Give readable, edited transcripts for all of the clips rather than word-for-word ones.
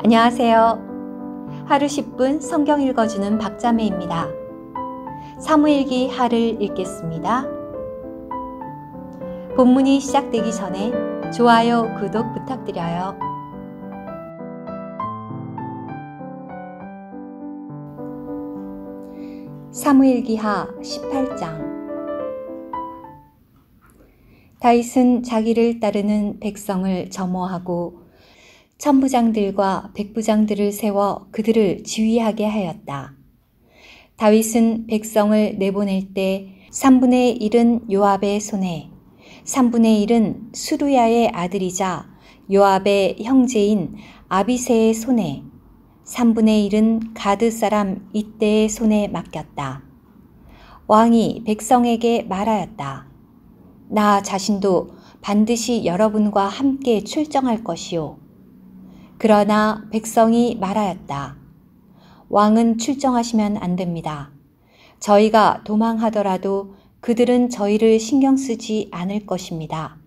안녕하세요. 하루 10분 성경 읽어주는 박자매입니다. 사무엘기 하를 읽겠습니다. 본문이 시작되기 전에 좋아요, 구독 부탁드려요. 사무엘기하 18장. 다윗은 자기를 따르는 백성을 점호하고 천부장들과 백부장들을 세워 그들을 지휘하게 하였다. 다윗은 백성을 내보낼 때 3분의 1은 요압의 손에, 3분의 1은 수루야의 아들이자 요압의 형제인 아비새의 손에, 3분의 1은 가드 사람 이때의 손에 맡겼다. 왕이 백성에게 말하였다. 나 자신도 반드시 여러분과 함께 출정할 것이요. 그러나 백성이 말하였다. 왕은 출정하시면 안 됩니다. 저희가 도망하더라도 그들은 저희를 신경 쓰지 않을 것입니다.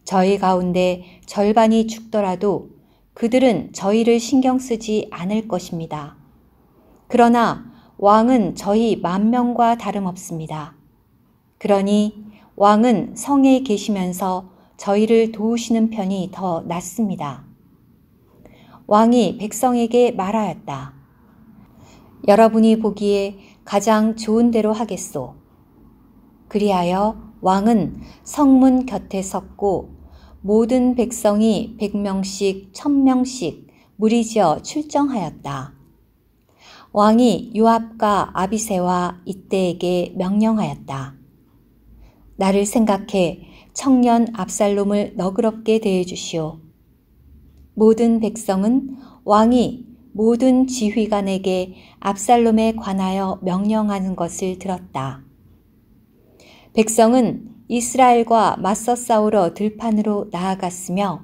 저희 가운데 절반이 죽더라도 그들은 저희를 신경 쓰지 않을 것입니다. 그러나 왕은 저희 10,000명과 다름없습니다. 그러니 왕은 성에 계시면서 저희를 도우시는 편이 더 낫습니다. 왕이 백성에게 말하였다. 여러분이 보기에 가장 좋은 대로 하겠소. 그리하여 왕은 성문 곁에 섰고 모든 백성이 100명씩 1000명씩 무리지어 출정하였다. 왕이 요압과 아비새와 이때에게 명령하였다. 나를 생각해 청년 압살롬을 너그럽게 대해주시오. 모든 백성은 왕이 모든 지휘관에게 압살롬에 관하여 명령하는 것을 들었다. 백성은 이스라엘과 맞서 싸우러 들판으로 나아갔으며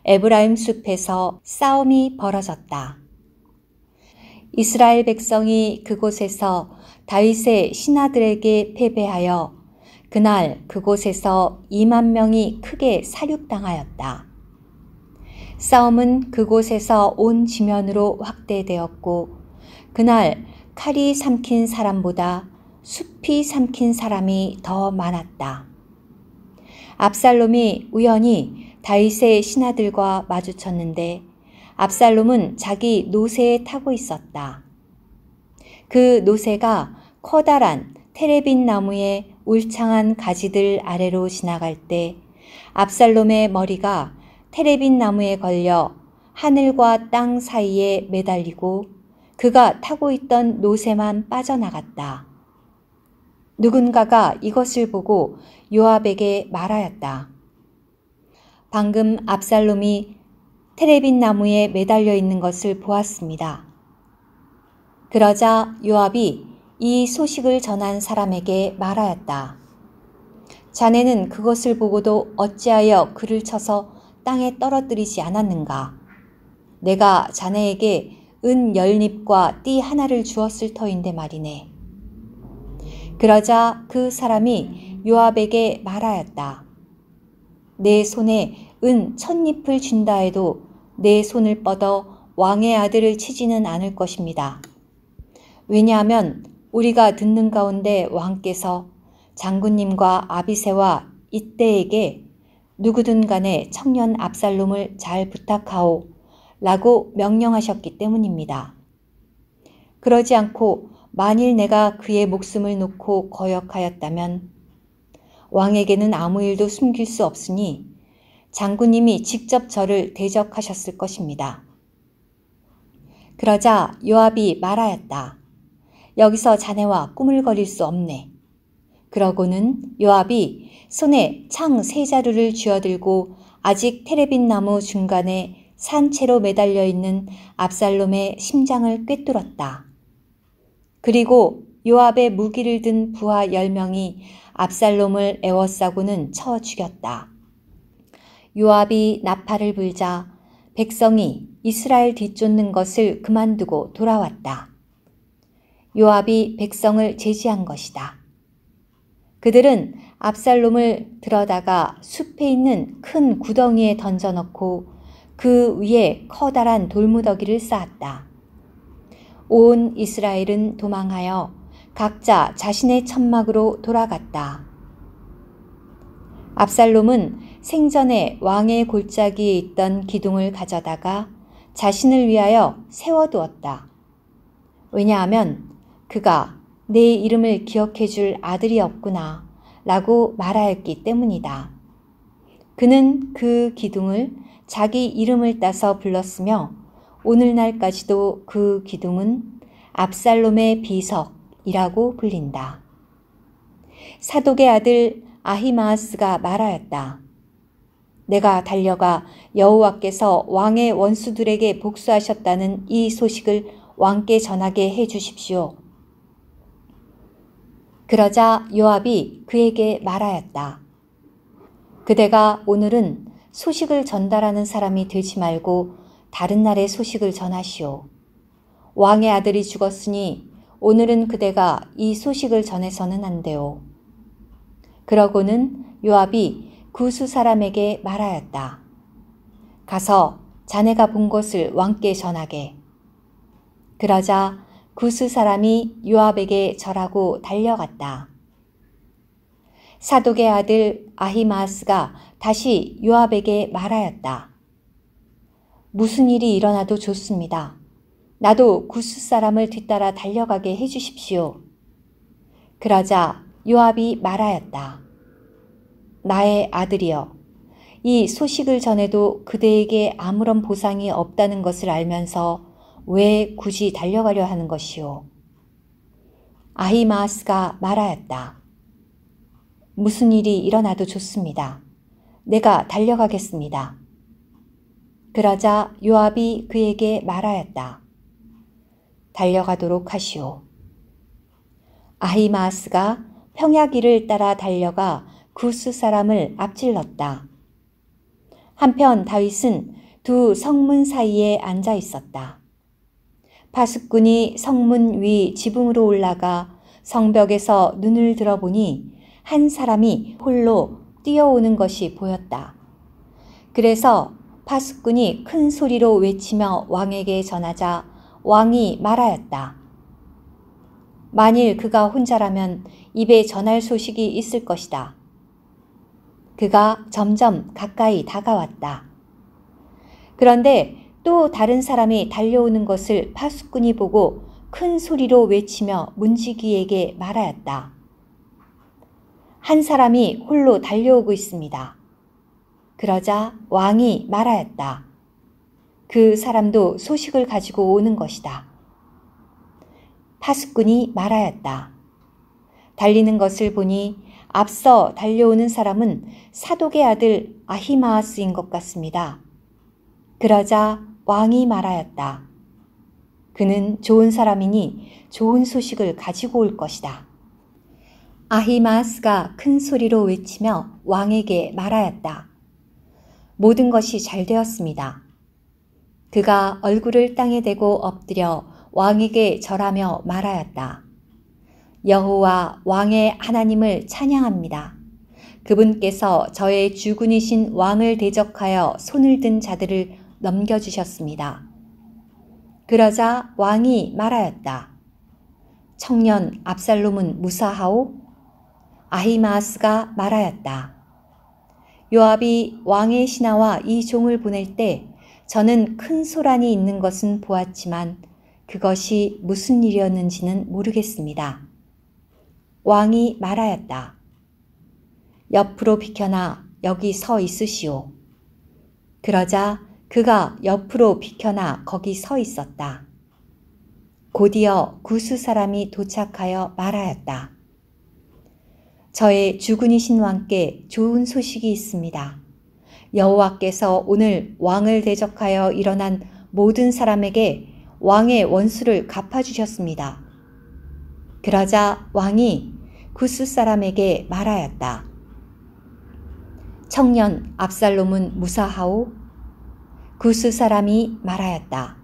에브라임 숲에서 싸움이 벌어졌다. 이스라엘 백성이 그곳에서 다윗의 신하들에게 패배하여 그날 그곳에서 20,000명이 크게 살육당하였다. 싸움은 그곳에서 온 지면으로 확대되었고 그날 칼이 삼킨 사람보다 숲이 삼킨 사람이 더 많았다. 압살롬이 우연히 다윗의 신하들과 마주쳤는데 압살롬은 자기 노새에 타고 있었다. 그 노새가 커다란 테레빈 나무의 울창한 가지들 아래로 지나갈 때 압살롬의 머리가 테레빈 나무에 걸려 하늘과 땅 사이에 매달리고 그가 타고 있던 노새만 빠져나갔다. 누군가가 이것을 보고 요압에게 말하였다. 방금 압살롬이 테레빈 나무에 매달려 있는 것을 보았습니다. 그러자 요압이 이 소식을 전한 사람에게 말하였다. 자네는 그것을 보고도 어찌하여 그를 쳐서 땅에 떨어뜨리지 않았는가? 내가 자네에게 은 10립과 띠 하나를 주었을 터인데 말이네. 그러자 그 사람이 요압에게 말하였다. 내 손에 은 1000립을 준다 해도 내 손을 뻗어 왕의 아들을 치지는 않을 것입니다. 왜냐하면 우리가 듣는 가운데 왕께서 장군님과 아비새와 이때에게 누구든 간에 청년 압살롬을 잘 부탁하오 라고 명령하셨기 때문입니다. 그러지 않고 만일 내가 그의 목숨을 놓고 거역하였다면 왕에게는 아무 일도 숨길 수 없으니 장군님이 직접 저를 대적하셨을 것입니다. 그러자 요압이 말하였다. 여기서 자네와 꾸물거릴 수 없네. 그러고는 요압이 손에 창 3자루를 쥐어들고 아직 테레빈 나무 중간에 산채로 매달려 있는 압살롬의 심장을 꿰뚫었다. 그리고 요압의 무기를 든 부하 10명이 압살롬을 에워싸고는 쳐 죽였다. 요압이 나팔을 불자 백성이 이스라엘 뒤쫓는 것을 그만두고 돌아왔다. 요압이 백성을 제지한 것이다. 그들은 압살롬을 들어다가 숲에 있는 큰 구덩이에 던져넣고 그 위에 커다란 돌무더기를 쌓았다. 온 이스라엘은 도망하여 각자 자신의 천막으로 돌아갔다. 압살롬은 생전에 왕의 골짜기에 있던 기둥을 가져다가 자신을 위하여 세워두었다. 왜냐하면 그가 내 이름을 기억해 줄 아들이 없구나 라고 말하였기 때문이다. 그는 그 기둥을 자기 이름을 따서 불렀으며 오늘날까지도 그 기둥은 압살롬의 비석이라고 불린다. 사독의 아들 아히마아스가 말하였다. 내가 달려가 여호와께서 왕의 원수들에게 복수하셨다는 이 소식을 왕께 전하게 해 주십시오. 그러자 요압이 그에게 말하였다. 그대가 오늘은 소식을 전달하는 사람이 되지 말고 다른 날의 소식을 전하시오. 왕의 아들이 죽었으니 오늘은 그대가 이 소식을 전해서는 안 되오. 그러고는 요압이 구스 사람에게 말하였다. 가서 자네가 본 것을 왕께 전하게. 그러자 구스 사람이 요압에게 절하고 달려갔다. 사독의 아들 아히마아스가 다시 요압에게 말하였다. 무슨 일이 일어나도 좋습니다. 나도 구스 사람을 뒤따라 달려가게 해주십시오. 그러자 요압이 말하였다. 나의 아들이여, 이 소식을 전해도 그대에게 아무런 보상이 없다는 것을 알면서 왜 굳이 달려가려 하는 것이오? 아히마아스가 말하였다. 무슨 일이 일어나도 좋습니다. 내가 달려가겠습니다. 그러자 요압이 그에게 말하였다. 달려가도록 하시오. 아히마아스가 평야길을 따라 달려가 구스 사람을 앞질렀다. 한편 다윗은 두 성문 사이에 앉아 있었다. 파수꾼이 성문 위 지붕으로 올라가 성벽에서 눈을 들어보니 한 사람이 홀로 뛰어오는 것이 보였다. 그래서 파수꾼이 큰 소리로 외치며 왕에게 전하자 왕이 말하였다. 만일 그가 혼자라면 입에 전할 소식이 있을 것이다. 그가 점점 가까이 다가왔다. 그런데 또 다른 사람이 달려오는 것을 파수꾼이 보고 큰 소리로 외치며 문지기에게 말하였다. 한 사람이 홀로 달려오고 있습니다. 그러자 왕이 말하였다. 그 사람도 소식을 가지고 오는 것이다. 파수꾼이 말하였다. 달리는 것을 보니 앞서 달려오는 사람은 사독의 아들 아히마아스인 것 같습니다. 그러자 왕이 말하였다. 그는 좋은 사람이니 좋은 소식을 가지고 올 것이다. 아히마아스가 큰 소리로 외치며 왕에게 말하였다. 모든 것이 잘 되었습니다. 그가 얼굴을 땅에 대고 엎드려 왕에게 절하며 말하였다. 여호와 왕의 하나님을 찬양합니다. 그분께서 저의 주군이신 왕을 대적하여 손을 든 자들을 넘겨주셨습니다. 그러자 왕이 말하였다. 청년 압살롬은 무사하오? 아히마아스가 말하였다. 요압이 왕의 신하와 이 종을 보낼 때 저는 큰 소란이 있는 것은 보았지만 그것이 무슨 일이었는지는 모르겠습니다. 왕이 말하였다. 옆으로 비켜나 여기 서 있으시오. 그러자 그가 옆으로 비켜나 거기 서 있었다. 곧이어 구스 사람이 도착하여 말하였다. 저의 주군이신 왕께 좋은 소식이 있습니다. 여호와께서 오늘 왕을 대적하여 일어난 모든 사람에게 왕의 원수를 갚아주셨습니다. 그러자 왕이 구스 사람에게 말하였다. 청년 압살롬은 무사하오? 구스 사람이 말하였다.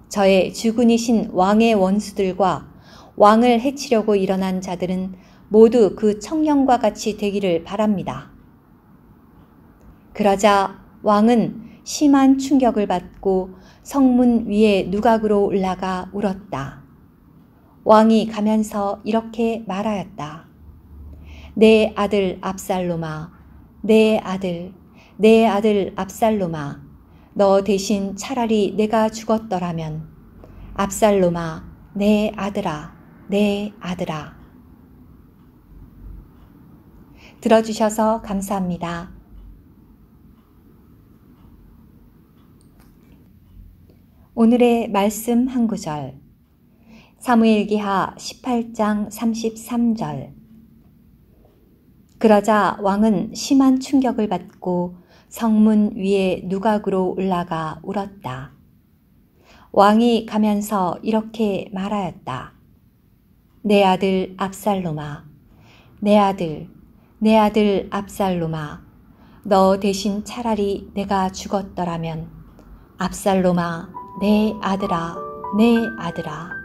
저의 주군이신 왕의 원수들과 왕을 해치려고 일어난 자들은 모두 그 청년과 같이 되기를 바랍니다. 그러자 왕은 심한 충격을 받고 성문 위에 누각으로 올라가 울었다. 왕이 가면서 이렇게 말하였다. 내 아들 압살롬아, 내 아들 압살롬아, 너 대신 차라리 내가 죽었더라면. 압살롬아, 내 아들아, 내 아들아. 들어주셔서 감사합니다. 오늘의 말씀 한 구절. 사무엘기하 18장 33절. 그러자 왕은 심한 충격을 받고 성문 위에 누각으로 올라가 울었다. 왕이 가면서 이렇게 말하였다. 내 아들 압살롬아, 내 아들 압살롬아, 너 대신 차라리 내가 죽었더라면. 압살롬아, 내 아들아, 내 아들아.